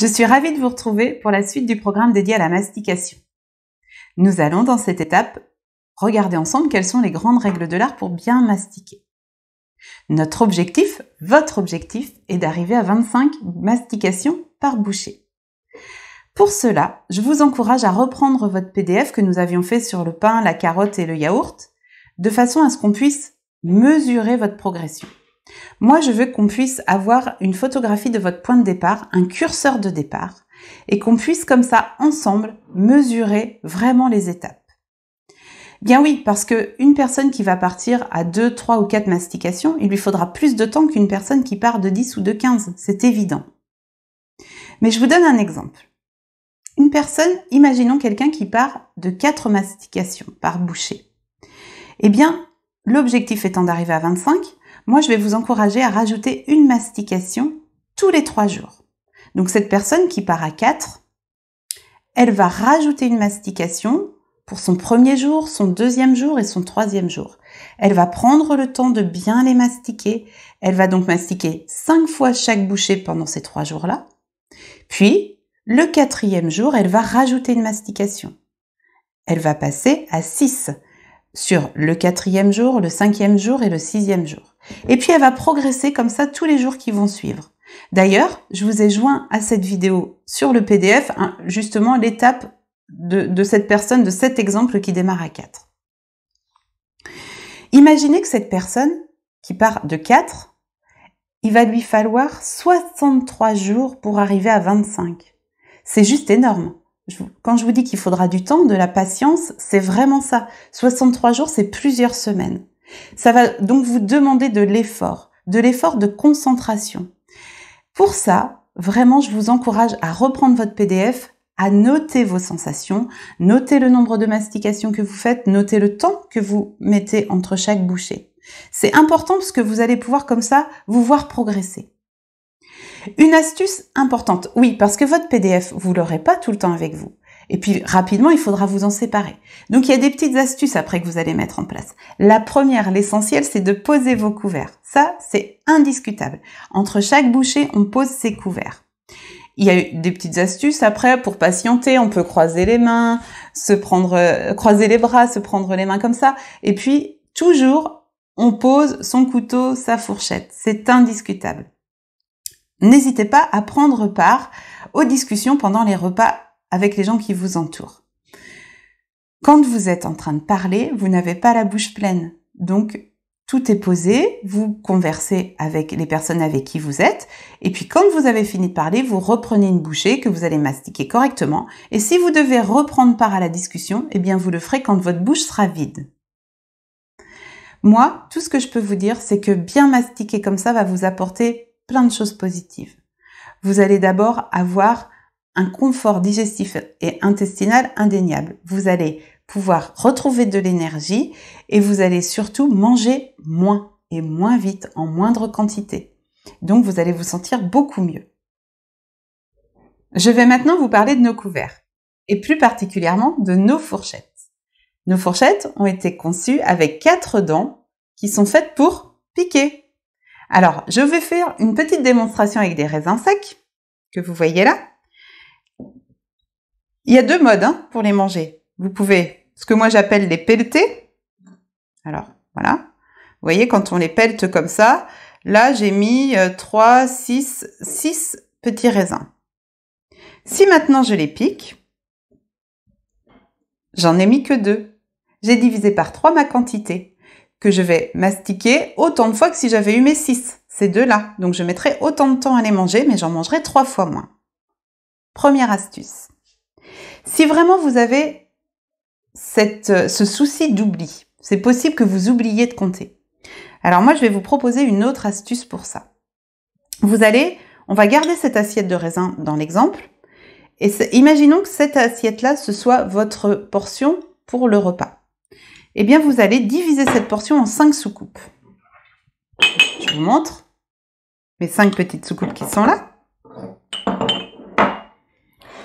Je suis ravie de vous retrouver pour la suite du programme dédié à la mastication. Nous allons dans cette étape regarder ensemble quelles sont les grandes règles de l'art pour bien mastiquer. Notre objectif, votre objectif, est d'arriver à 25 mastications par bouchée. Pour cela, je vous encourage à reprendre votre PDF que nous avions fait sur le pain, la carotte et le yaourt, de façon à ce qu'on puisse mesurer votre progression. Moi, je veux qu'on puisse avoir une photographie de votre point de départ, un curseur de départ, et qu'on puisse comme ça, ensemble, mesurer vraiment les étapes. Bien oui, parce qu'une personne qui va partir à 2, 3 ou 4 mastications, il lui faudra plus de temps qu'une personne qui part de 10 ou de 15, c'est évident. Mais je vous donne un exemple. Une personne, imaginons quelqu'un qui part de 4 mastications par bouchée. Eh bien, l'objectif étant d'arriver à 25, moi je vais vous encourager à rajouter une mastication tous les 3 jours. Donc cette personne qui part à 4, elle va rajouter une mastication pour son premier jour, son deuxième jour et son troisième jour. Elle va prendre le temps de bien les mastiquer. Elle va donc mastiquer 5 fois chaque bouchée pendant ces 3 jours-là. Puis, le 4e jour, elle va rajouter une mastication. Elle va passer à 6 sur le 4e jour, le 5e jour et le 6e jour. Et puis, elle va progresser comme ça tous les jours qui vont suivre. D'ailleurs, je vous ai joint à cette vidéo sur le PDF, justement, l'étape de cette personne, de cet exemple qui démarre à 4. Imaginez que cette personne qui part de 4, il va lui falloir 63 jours pour arriver à 25. C'est juste énorme. Quand je vous dis qu'il faudra du temps, de la patience, c'est vraiment ça. 63 jours, c'est plusieurs semaines. Ça va donc vous demander de l'effort de concentration. Pour ça, vraiment, je vous encourage à reprendre votre PDF, à noter vos sensations, noter le nombre de mastications que vous faites, noter le temps que vous mettez entre chaque bouchée. C'est important parce que vous allez pouvoir comme ça vous voir progresser. Une astuce importante, oui, parce que votre PDF, vous l'aurez pas tout le temps avec vous. Et puis rapidement, il faudra vous en séparer. Donc il y a des petites astuces après que vous allez mettre en place. La première, l'essentiel, c'est de poser vos couverts. Ça, c'est indiscutable. Entre chaque bouchée, on pose ses couverts. Il y a des petites astuces après pour patienter. On peut croiser les mains, croiser les bras, se prendre les mains comme ça. Et puis, toujours, on pose son couteau, sa fourchette. C'est indiscutable. N'hésitez pas à prendre part aux discussions pendant les repas avec les gens qui vous entourent. Quand vous êtes en train de parler, vous n'avez pas la bouche pleine. Donc, tout est posé, vous conversez avec les personnes avec qui vous êtes, et puis quand vous avez fini de parler, vous reprenez une bouchée que vous allez mastiquer correctement, et si vous devez reprendre part à la discussion, eh bien vous le ferez quand votre bouche sera vide. Moi, tout ce que je peux vous dire, c'est que bien mastiquer comme ça va vous apporter plein de choses positives. Vous allez d'abord avoir un confort digestif et intestinal indéniable. Vous allez pouvoir retrouver de l'énergie et vous allez surtout manger moins et moins vite, en moindre quantité. Donc vous allez vous sentir beaucoup mieux. Je vais maintenant vous parler de nos couverts et plus particulièrement de nos fourchettes. Nos fourchettes ont été conçues avec 4 dents qui sont faites pour piquer. Alors, je vais faire une petite démonstration avec des raisins secs que vous voyez là. Il y a 2 modes pour les manger. Vous pouvez, ce que moi j'appelle les pelleter. Alors, voilà. Vous voyez, quand on les pellte comme ça, là j'ai mis 6 petits raisins. Si maintenant je les pique, j'en ai mis que 2. J'ai divisé par 3 ma quantité, que je vais mastiquer autant de fois que si j'avais eu mes 6. Ces 2-là. Donc je mettrai autant de temps à les manger, mais j'en mangerai 3 fois moins. Première astuce. Si vraiment vous avez ce souci d'oubli, c'est possible que vous oubliez de compter. Alors moi, je vais vous proposer une autre astuce pour ça. On va garder cette assiette de raisin dans l'exemple, et imaginons que cette assiette-là, ce soit votre portion pour le repas. Eh bien, vous allez diviser cette portion en 5 soucoupes. Je vous montre mes 5 petites soucoupes qui sont là.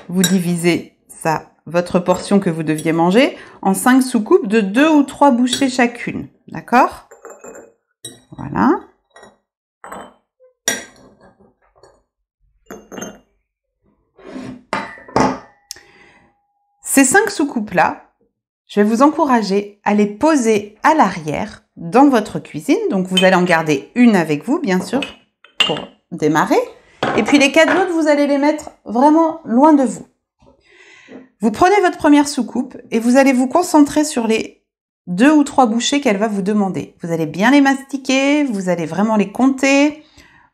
Vous divisez ça, votre portion que vous deviez manger, en 5 soucoupes de 2 ou 3 bouchées chacune. D'accord ? Voilà. Ces 5 soucoupes-là, je vais vous encourager à les poser à l'arrière dans votre cuisine. Donc, vous allez en garder une avec vous, bien sûr, pour démarrer. Et puis, les 4 autres, vous allez les mettre vraiment loin de vous. Vous prenez votre première soucoupe et vous allez vous concentrer sur les 2 ou 3 bouchées qu'elle va vous demander. Vous allez bien les mastiquer, vous allez vraiment les compter,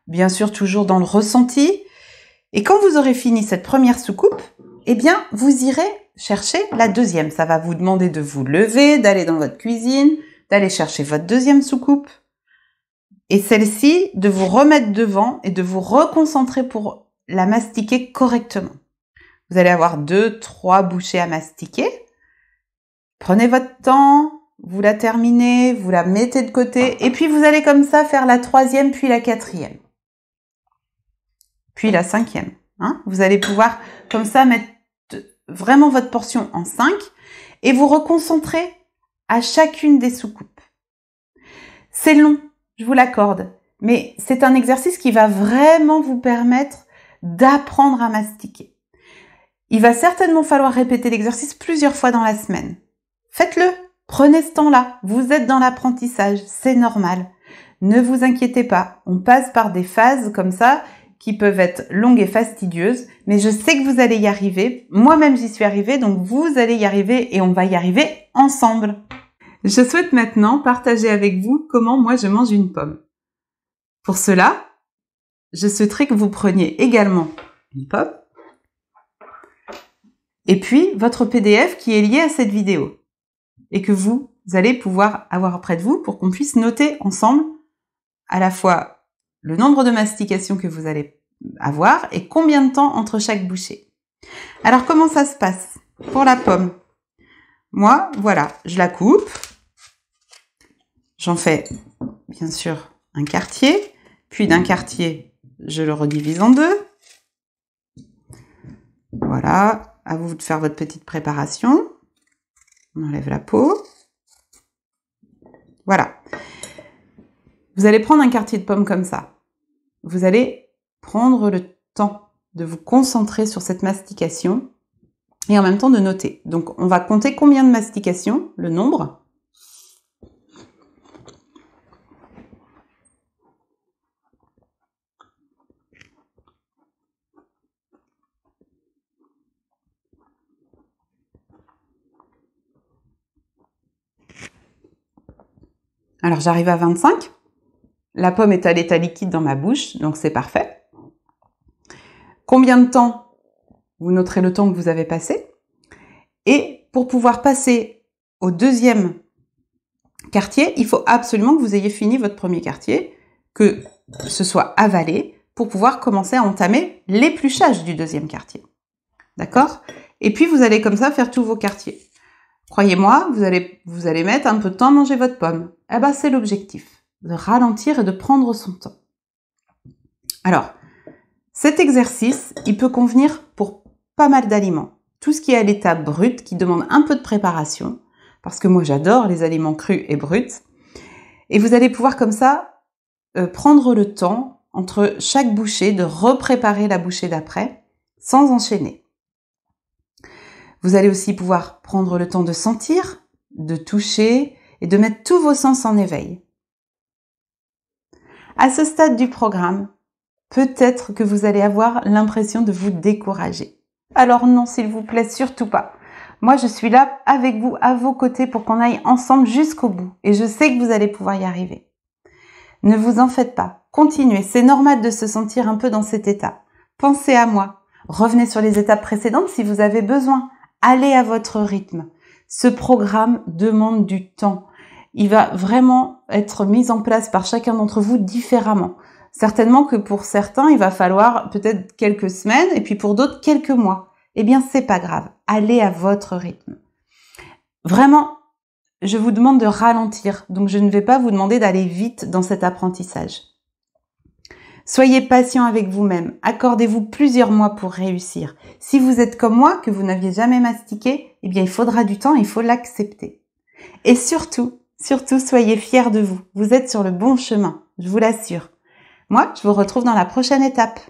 bien sûr toujours dans le ressenti. Et quand vous aurez fini cette première soucoupe, eh bien, vous irez chercher la deuxième. Ça va vous demander de vous lever, d'aller dans votre cuisine, d'aller chercher votre deuxième soucoupe. Et celle-ci, de vous remettre devant et de vous reconcentrer pour la mastiquer correctement. Vous allez avoir 2-3 bouchées à mastiquer. Prenez votre temps, vous la terminez, vous la mettez de côté, et puis vous allez comme ça faire la 3e, puis la 4e. Puis la 5e. Hein? Vous allez pouvoir comme ça mettre vraiment votre portion en 5 et vous reconcentrer à chacune des soucoupes. C'est long, je vous l'accorde, mais c'est un exercice qui va vraiment vous permettre d'apprendre à mastiquer. Il va certainement falloir répéter l'exercice plusieurs fois dans la semaine. Faites-le, prenez ce temps-là, vous êtes dans l'apprentissage, c'est normal. Ne vous inquiétez pas, on passe par des phases comme ça qui peuvent être longues et fastidieuses, mais je sais que vous allez y arriver. Moi-même, j'y suis arrivée, donc vous allez y arriver et on va y arriver ensemble. Je souhaite maintenant partager avec vous comment moi je mange une pomme. Pour cela, je souhaiterais que vous preniez également une pomme et puis votre PDF qui est lié à cette vidéo et que vous allez pouvoir avoir près de vous pour qu'on puisse noter ensemble à la fois le nombre de mastications que vous allez avoir et combien de temps entre chaque bouchée. Alors, comment ça se passe pour la pomme? Moi, voilà, je la coupe. J'en fais, bien sûr, un quartier. Puis d'un quartier, je le redivise en 2. Voilà, à vous de faire votre petite préparation. On enlève la peau. Voilà. Vous allez prendre un quartier de pomme comme ça. Vous allez prendre le temps de vous concentrer sur cette mastication et en même temps de noter. Donc, on va compter combien de mastications, le nombre. Alors, j'arrive à 25. La pomme est à l'état liquide dans ma bouche, donc c'est parfait. Combien de temps? Vous noterez le temps que vous avez passé. Et pour pouvoir passer au deuxième quartier, il faut absolument que vous ayez fini votre premier quartier, que ce soit avalé, pour pouvoir commencer à entamer l'épluchage du deuxième quartier. D'accord? Et puis, vous allez comme ça faire tous vos quartiers. Croyez-moi, vous allez mettre un peu de temps à manger votre pomme. Eh ben, c'est l'objectif, de ralentir et de prendre son temps. Alors, cet exercice, il peut convenir pour pas mal d'aliments. Tout ce qui est à l'état brut, qui demande un peu de préparation, parce que moi j'adore les aliments crus et bruts. Et vous allez pouvoir comme ça prendre le temps entre chaque bouchée de repréparer la bouchée d'après, sans enchaîner. Vous allez aussi pouvoir prendre le temps de sentir, de toucher et de mettre tous vos sens en éveil. À ce stade du programme, peut-être que vous allez avoir l'impression de vous décourager. Alors non, s'il vous plaît, surtout pas. Moi, je suis là avec vous, à vos côtés, pour qu'on aille ensemble jusqu'au bout. Et je sais que vous allez pouvoir y arriver. Ne vous en faites pas. Continuez. C'est normal de se sentir un peu dans cet état. Pensez à moi. Revenez sur les étapes précédentes si vous avez besoin. Allez à votre rythme. Ce programme demande du temps. Il va vraiment être mis en place par chacun d'entre vous différemment. Certainement que pour certains, il va falloir peut-être quelques semaines et puis pour d'autres, quelques mois. Eh bien, c'est pas grave. Allez à votre rythme. Vraiment, je vous demande de ralentir. Donc, je ne vais pas vous demander d'aller vite dans cet apprentissage. Soyez patient avec vous-même. Accordez-vous plusieurs mois pour réussir. Si vous êtes comme moi, que vous n'aviez jamais mastiqué, eh bien, il faudra du temps, il faut l'accepter. Et surtout, soyez fiers de vous. Vous êtes sur le bon chemin, je vous l'assure. Moi, je vous retrouve dans la prochaine étape.